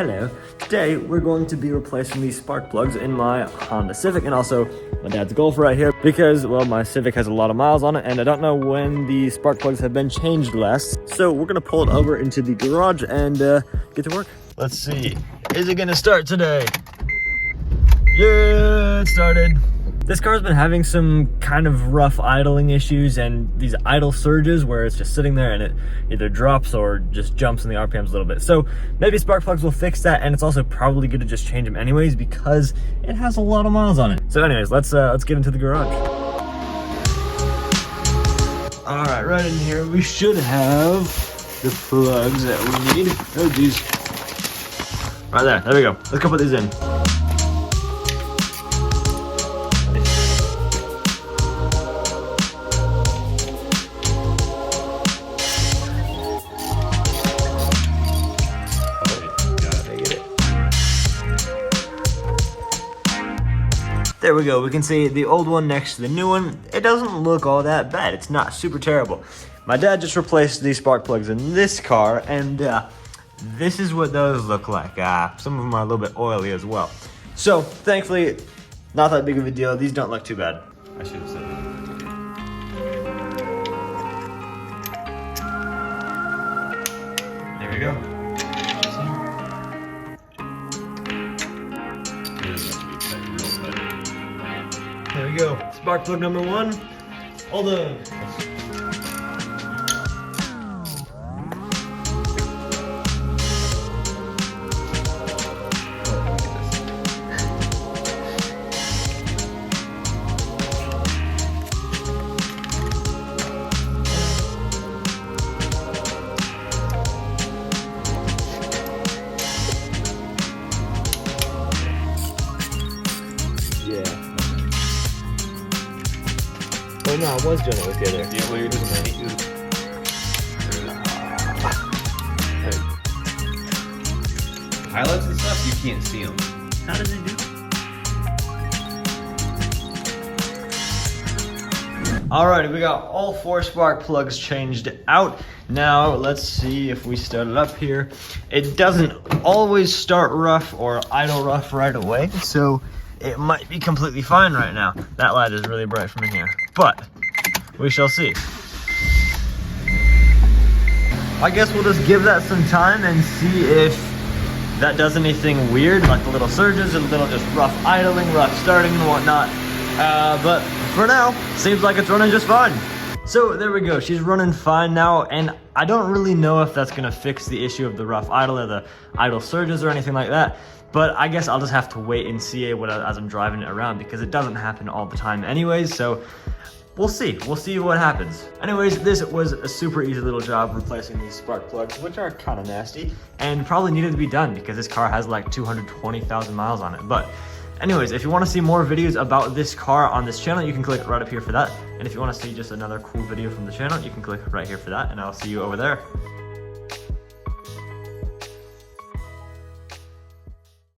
Hello. Today we're going to be replacing these spark plugs in my Honda Civic and also my dad's Golf right here because, well, my Civic has a lot of miles on it and I don't know when the spark plugs have been changed last. So we're gonna pull it over into the garage and get to work. Let's see. Is it gonna start today? Yeah, it started. This car's been having some kind of rough idling issues and these idle surges where it's just sitting there and it either drops or just jumps in the RPMs a little bit. So maybe spark plugs will fix that, and it's also probably good to just change them anyways because it has a lot of miles on it. So anyways, let's get into the garage. All right, right in here we should have the plugs that we need. Oh geez. Right there we go. Let's go put these in. There we go, we can see the old one next to the new one. It doesn't look all that bad, it's not super terrible. My dad just replaced these spark plugs in this car, and this is what those look like. Some of them are a little bit oily as well. So, thankfully, not that big of a deal. These don't look too bad. I should have said that. There we go. There we go. Spark plug number one. All done. Oh no, I was doing it with the other. Yeah, well, you're doing that. Highlights and stuff, you can't see them. How does it do? Alrighty, we got all 4 spark plugs changed out. Now, let's see if we start it up here. It doesn't always start rough or idle rough right away, so it might be completely fine right now. That light is really bright from in here, but we shall see. I guess we'll just give that some time and see if that does anything weird, like the little surges and little just rough idling, rough starting and whatnot. But for now, seems like it's running just fine. So there we go, she's running fine now, and I don't really know if that's gonna fix the issue of the rough idle or the idle surges or anything like that, but I guess I'll just have to wait and see it as I'm driving it around because it doesn't happen all the time anyways, so we'll see what happens. Anyways, this was a super easy little job replacing these spark plugs, which are kind of nasty and probably needed to be done because this car has like 220,000 miles on it. But anyways, if you want to see more videos about this car on this channel, you can click right up here for that. And if you want to see just another cool video from the channel, you can click right here for that, and I'll see you over there.